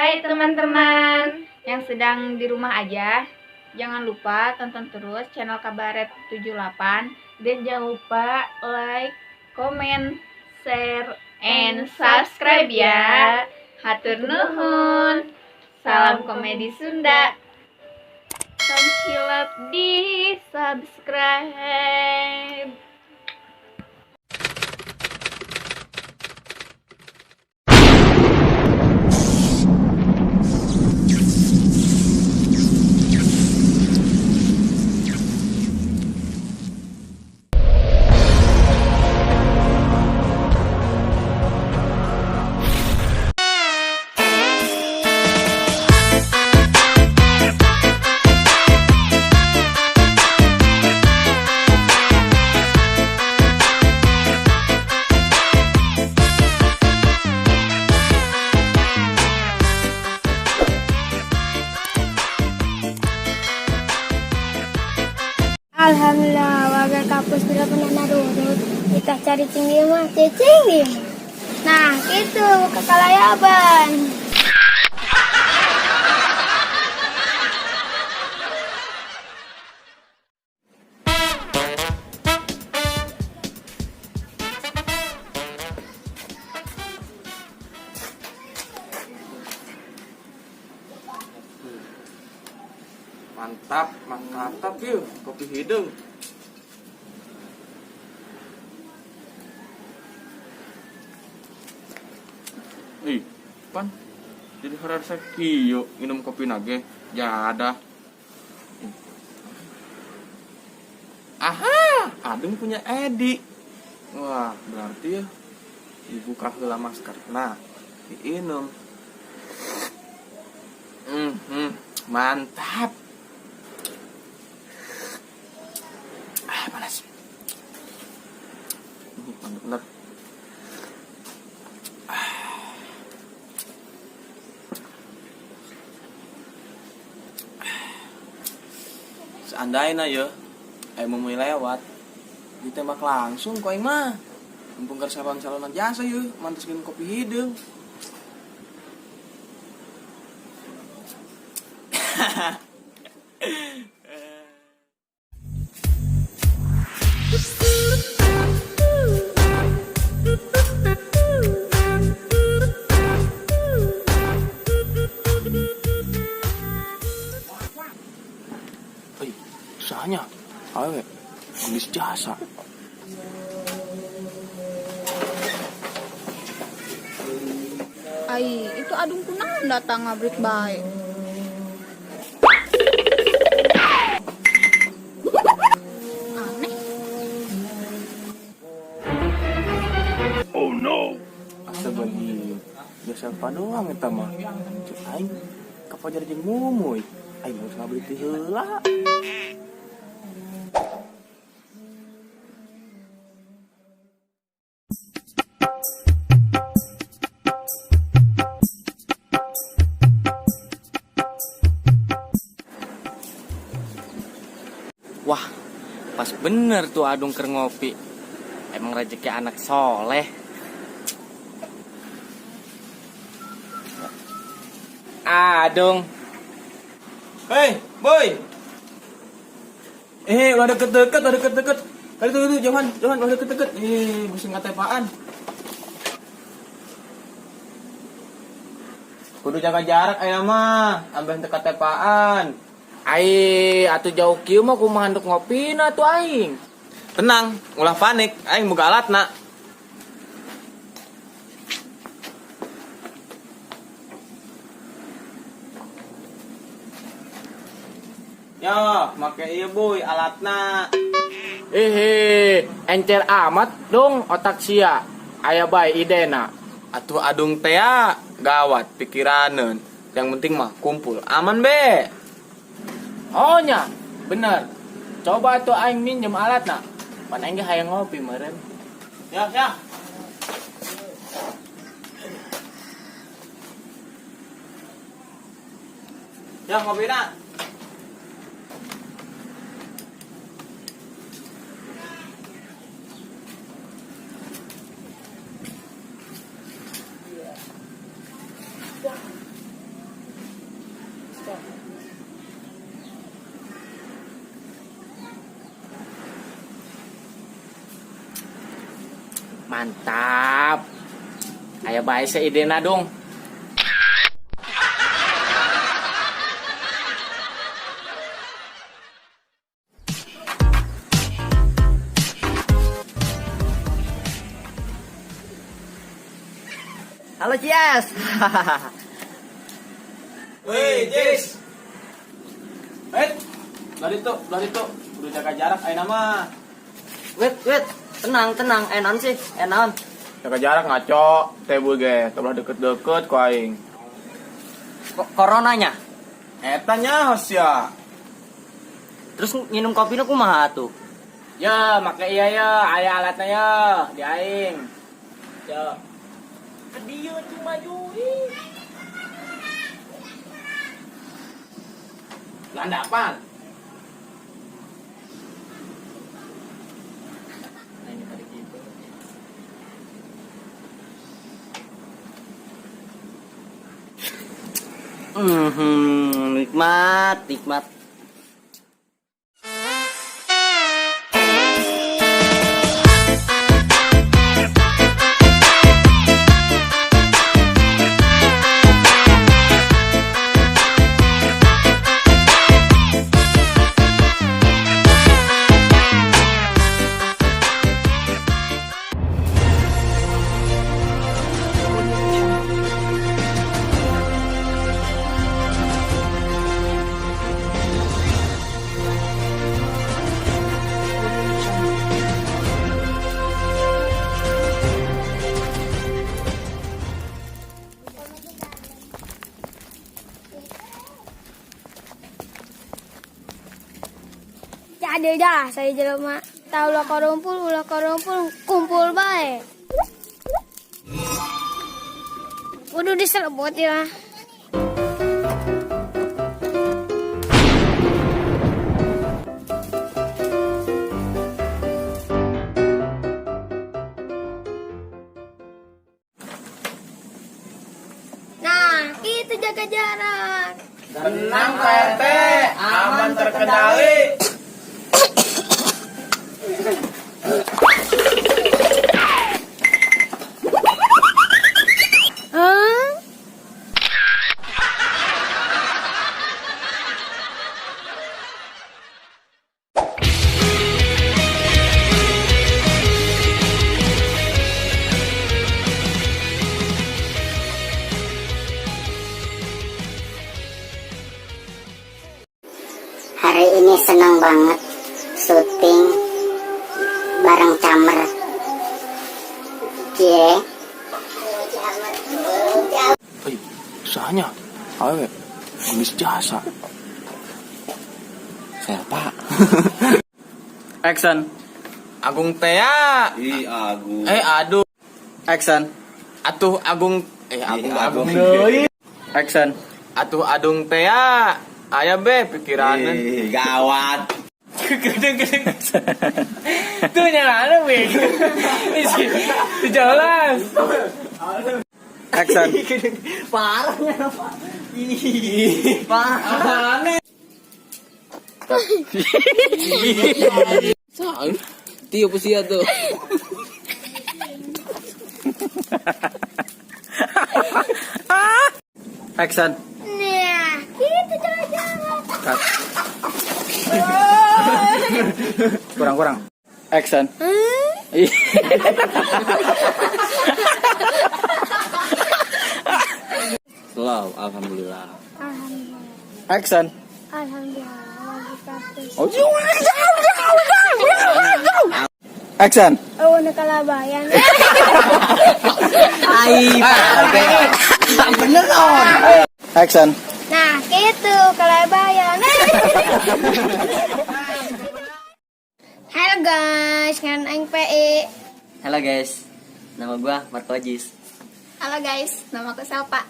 Hai teman-teman yang sedang di rumah aja, jangan lupa tonton terus channel Kabaret 78 dan jangan lupa like, comment, share, and subscribe ya. Hatur nuhun. Salam komedi Sunda. Silap di subscribe. Alhamdulillah, warga kampus tidak pernah narurut. Kita cari tinggi mah, cicing. Nah, itu kekalayaban. Mantap yuk, kopi hidung. Pan, jadi harus yuk minum kopi nage. Ya ada. Aha, Adung punya Edi. Wah, berarti ya dibuka heula masker. Nah, diinum. Mantap. Panas. Bener. Seandainya ya, mau lewat, ditembak langsung kau mah. Mumpung keur sabang calonan jasa ya, manteskeun kopi hidung. Usahanya, awe, gelis jasa. Ai, itu Adung kunaon datang ngabrik bae. Aneh. Oh no. Asa bagi biasa apa doang eta mah. Cek aing kapan jadi ngumuy. Aing harus ngabri teh heula. Wah, pas bener tuh Adung keur ngopi. Emang rezeki anak soleh. Adung. Hei, boy. Udah deket-deket. Kali tuh, jangan, udah deket-deket. Mesti ngatepaan. Kudu jaga jarak aya mah, ambil teu katepaan. Ai, atuh jauh kieu mah kumaha handuk ngopina tuh aing. Tenang, ulah panik, aing boga alatna. Yo, make ieu boy alatna. Encer amat dong otak sia. Aya bae idena. Atuh Adung teh gawat pikiraneun. Yang penting mah kumpul aman be. Oh nya, bener. Coba tuh aing minjem alatna. Pan aing ge hayang ngopi meureun. Ya. Ya ngopina. Mantap. Aya bae sa idena dong. Halo Cias. Woi, Jis. Lari tuh. Udah jaga jarak ayo nama. Wait, tenang, enon sih, enon. Jaga jarak ngaco, teh ge, tebelah deket-deket ku aing. Coronanya. Eta nyaho sia. Terus minum kopi nu kumaha tuh? Ya, make iya ya, aya alatnya ya, di aing. Ya. Dia cuma majuin. Landapan. Nah, ini tadi gitu. Nikmat. Jadi dah saya jelema tahu ulah korumpul kumpul bae. Kudu diselebut ya. Nah, itu jaga jarak. Tenang Pak RT, aman terkendali. Hah? Hari ini senang banget syuting bareng Camer. Cie. Hei, usahanya. Awe, nulis jasa. Siapa? Action. Agung Tea. Agung. Aduh. Action. Atuh Agung Agung. deui. Action. Atuh Adung Tea. Aya be pikiranan. Gawat. Gedeng-gedeng. Tuh nyala be. Isi jelas. Action. Parahnya apa? Parah. Tio pusia tuh. Action. Nah, itu jaga jarak. Cut. Kurang. Action. Slow, alhamdulillah. Alhamdulillah. Action. Alhamdulillah. Lagi kasus. Action. Oh, nakalabayan. Bener on. Action. Nah, gitu kalabayan. Halo guys, ngan aing PE. Halo guys. Nama gua Marco Jis. Halo guys, nama aku Selpa.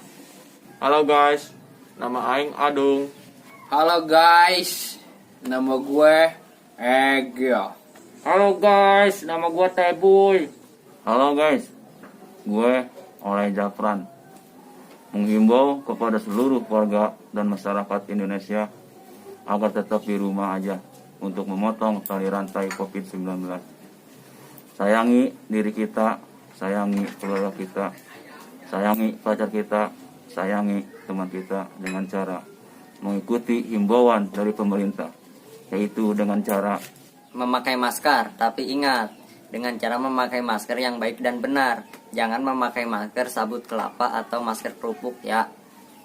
Halo guys, nama aing Adung. Halo guys, nama gue Egyo. Halo guys, nama gua Teboy. Halo guys, gue Oleh Jafran. Menghimbau kepada seluruh warga dan masyarakat Indonesia agar tetap di rumah aja untuk memotong tali rantai COVID-19. Sayangi diri kita sayangi keluarga kita, sayangi pacar kita, sayangi teman kita dengan cara mengikuti himbauan dari pemerintah, yaitu dengan cara Memakai masker, tapi ingat, dengan cara memakai masker yang baik dan benar. Jangan memakai masker sabut kelapa atau masker kerupuk ya.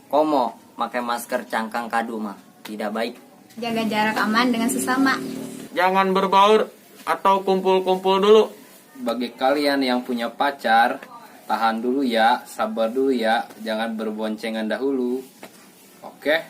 Komo, pakai masker cangkang kadu mah tidak baik. Jaga jarak aman dengan sesama. Jangan berbaur atau kumpul-kumpul dulu. Bagi kalian yang punya pacar, tahan dulu ya, sabar dulu ya, jangan berboncengan dahulu. Oke?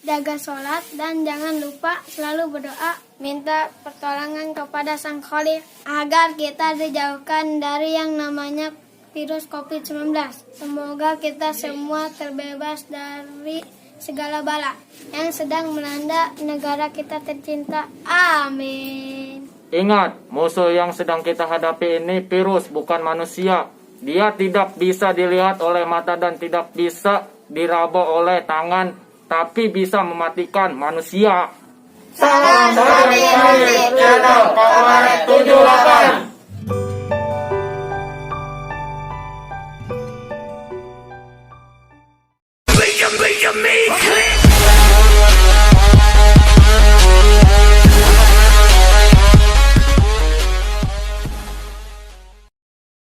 Jaga sholat dan jangan lupa selalu berdoa minta pertolongan kepada Sang Khalik agar kita dijauhkan dari yang namanya virus COVID-19. Semoga kita semua terbebas dari segala bala yang sedang melanda negara kita tercinta. Amin. Ingat, musuh yang sedang kita hadapi ini virus, bukan manusia. Dia tidak bisa dilihat oleh mata dan tidak bisa diraba oleh tangan, tapi bisa mematikan manusia. Salam dari channel Kabaret 78. Make you me